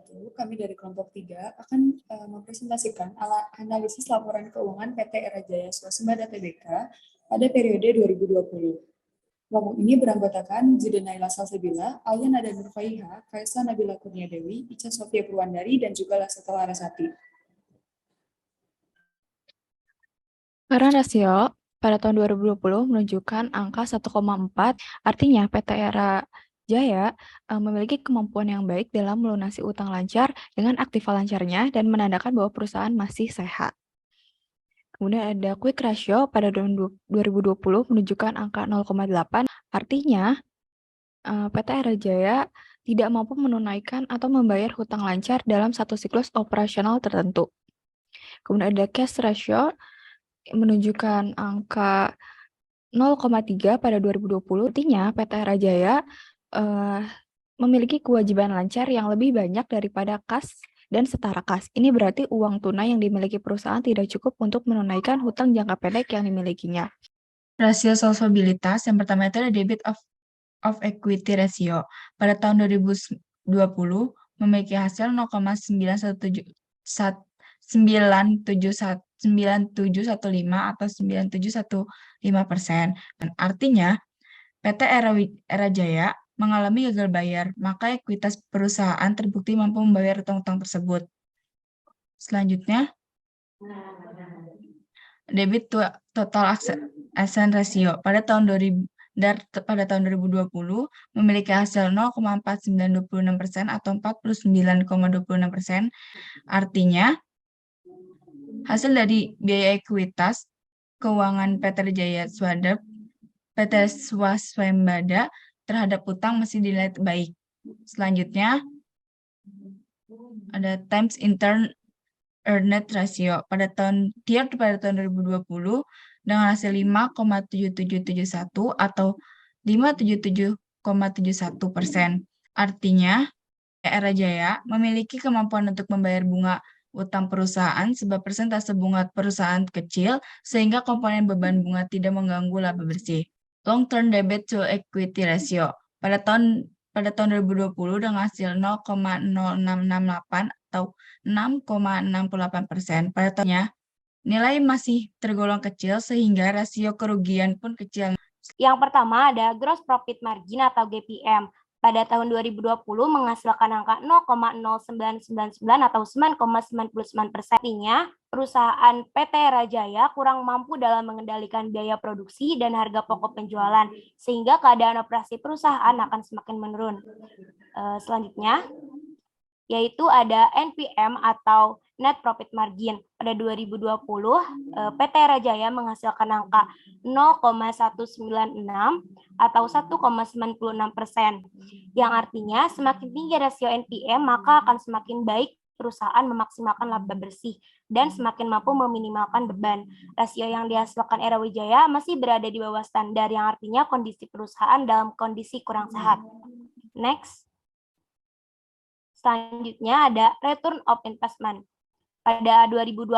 wabarakatuh. Kami dari kelompok 3 akan mempresentasikan analisis laporan keuangan PT Era Jaya Swasembada Tbk pada periode 2020. Kelompok ini beranggotakan Jide Naila Salsabila, Alia Nada Nurfaiha, Kaisa Nabila Kurnia Dewi, Ica Sofia Purwandari, dan juga Laseta Larasati. Current ratio pada tahun 2020 menunjukkan angka 1,4, artinya PT Era Jaya memiliki kemampuan yang baik dalam melunasi utang lancar dengan aktiva lancarnya dan menandakan bahwa perusahaan masih sehat. Kemudian ada quick ratio pada tahun 2020 menunjukkan angka 0,8, artinya PT Era Jaya tidak mampu menunaikan atau membayar hutang lancar dalam satu siklus operasional tertentu. Kemudian ada cash ratio menunjukkan angka 0,3 pada 2020, artinya PT Era Jaya memiliki kewajiban lancar yang lebih banyak daripada kas dan setara kas. Ini berarti uang tunai yang dimiliki perusahaan tidak cukup untuk menunaikan hutang jangka pendek yang dimilikinya. Rasio solvabilitas yang pertama itu ada debit of equity ratio. Pada tahun 2020 memiliki hasil 0,9715 atau 9715%. Artinya, PT Era Jaya mengalami gagal bayar, maka ekuitas perusahaan terbukti mampu membayar utang-utang tersebut. Selanjutnya, debit to total asset ratio pada tahun 2020 memiliki hasil 0,4926% atau 49,26%. Artinya, hasil dari biaya ekuitas keuangan PT Swasembada terhadap utang masih dinilai baik. Selanjutnya, ada times intern earned ratio pada tahun 2020 dengan hasil 5,7771 atau 577,71%. Artinya, Era Jaya memiliki kemampuan untuk membayar bunga utang perusahaan sebab persentase bunga perusahaan kecil sehingga komponen beban bunga tidak mengganggu laba bersih. Long-term debt to equity ratio pada tahun 2020 dengan hasil 0,0668 atau 6,68%. Pada tahunnya, nilai masih tergolong kecil sehingga rasio kerugian pun kecil. Yang pertama ada gross profit margin atau GPM. Pada tahun 2020 menghasilkan angka 0,0999 atau 9,99%. Artinya, perusahaan PT Era Jaya kurang mampu dalam mengendalikan biaya produksi dan harga pokok penjualan, sehingga keadaan operasi perusahaan akan semakin menurun. Selanjutnya, yaitu ada NPM atau net profit margin. Pada 2020, PT Era Jaya menghasilkan angka 0,196 atau 1,96%, yang artinya semakin tinggi rasio NPM, maka akan semakin baik perusahaan memaksimalkan laba bersih dan semakin mampu meminimalkan beban. Rasio yang dihasilkan Era Jaya masih berada di bawah standar, yang artinya kondisi perusahaan dalam kondisi kurang sehat. Next. Selanjutnya ada return of investment. Pada 2020,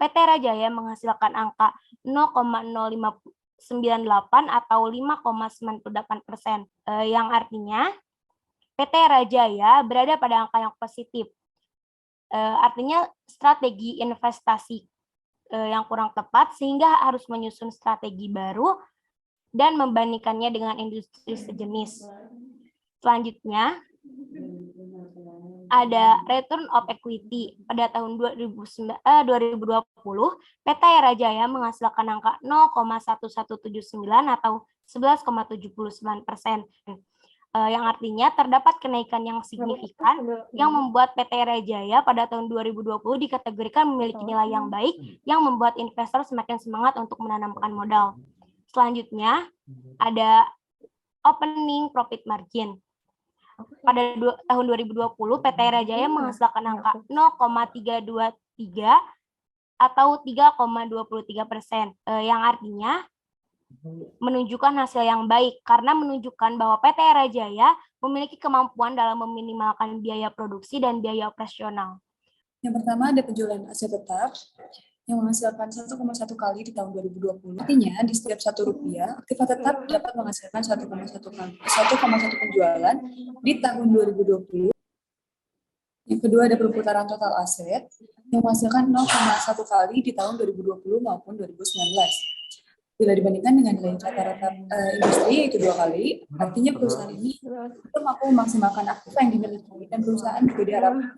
PT Era Jaya menghasilkan angka 0,0598 atau 5,98%, yang artinya PT Era Jaya berada pada angka yang positif. Artinya strategi investasi yang kurang tepat sehingga harus menyusun strategi baru dan membandingkannya dengan industri sejenis. Selanjutnya, ada return of equity. Pada tahun 2020, PT Era Jaya menghasilkan angka 0,1179 atau 11,79%, yang artinya terdapat kenaikan yang signifikan yang membuat PT Era Jaya pada tahun 2020 dikategorikan memiliki nilai yang baik yang membuat investor semakin semangat untuk menanamkan modal. Selanjutnya, ada opening profit margin. Pada tahun 2020, PT Era Jaya menghasilkan angka 0,323 atau 3,23%, yang artinya menunjukkan hasil yang baik karena menunjukkan bahwa PT Era Jaya memiliki kemampuan dalam meminimalkan biaya produksi dan biaya operasional. Yang pertama ada penjualan aset tetap yang menghasilkan 1,1 kali di tahun 2020. Artinya, di setiap Rp1, aktiva tetap dapat menghasilkan 1,1 penjualan di tahun 2020. Yang kedua ada perputaran total aset yang menghasilkan 0,1 kali di tahun 2020 maupun 2019. Bila dibandingkan dengan nilai rata-rata industri yaitu 2 kali, artinya perusahaan ini belum mampu memaksimalkan aktiva yang dimiliki dan perusahaan juga diharapkan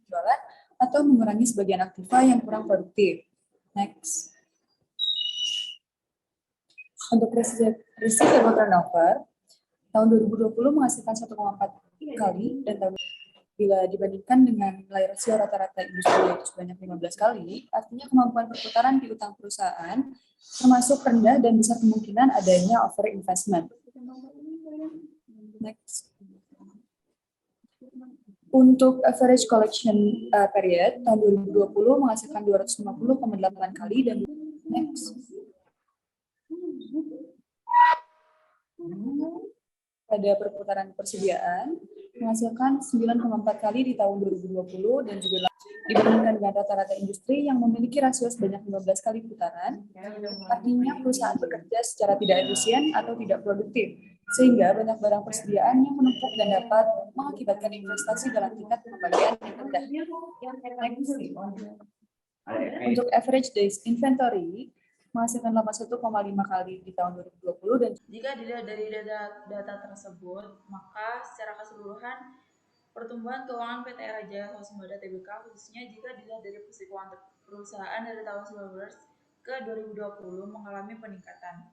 jualan atau mengurangi sebagian aktiva yang kurang produktif. Next. Untuk receivable turnover, tahun 2020 menghasilkan 1,4 kali dan tahun bila dibandingkan dengan nilai rasio rata-rata industri yaitu sebanyak 15 kali, artinya kemampuan perputaran di utang perusahaan termasuk rendah dan besar kemungkinan adanya over investment. Next. Untuk average collection period, tahun 2020 menghasilkan 250,8 kali dan next. Pada perputaran persediaan, menghasilkan 9,4 kali di tahun 2020 dan juga dibandingkan dengan rata-rata industri yang memiliki rasio sebanyak 15 kali putaran, artinya perusahaan bekerja secara tidak efisien atau tidak produktif, sehingga banyak barang persediaan yang menumpuk dan dapat mengakibatkan investasi dalam tingkat pengembalian yang rendah. Untuk average days inventory, menghasilkan 81,5 kali di tahun 2020 dan jika dilihat dari data tersebut, maka secara keseluruhan pertumbuhan keuangan PT Era Jaya Swasembada Tbk khususnya jika dilihat dari posisi keuangan perusahaan dari tahun 2019 ke 2020 mengalami peningkatan.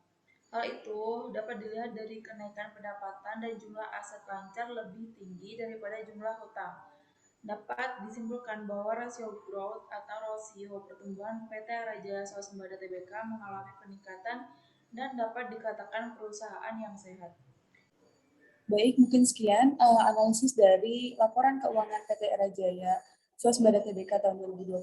Hal itu dapat dilihat dari kenaikan pendapatan dan jumlah aset lancar lebih tinggi daripada jumlah hutang. Dapat disimpulkan bahwa rasio growth atau rasio pertumbuhan PT Era Jaya Swasembada Tbk mengalami peningkatan dan dapat dikatakan perusahaan yang sehat. Baik, mungkin sekian analisis dari laporan keuangan PT Era Jaya Swasembada Tbk tahun 2020.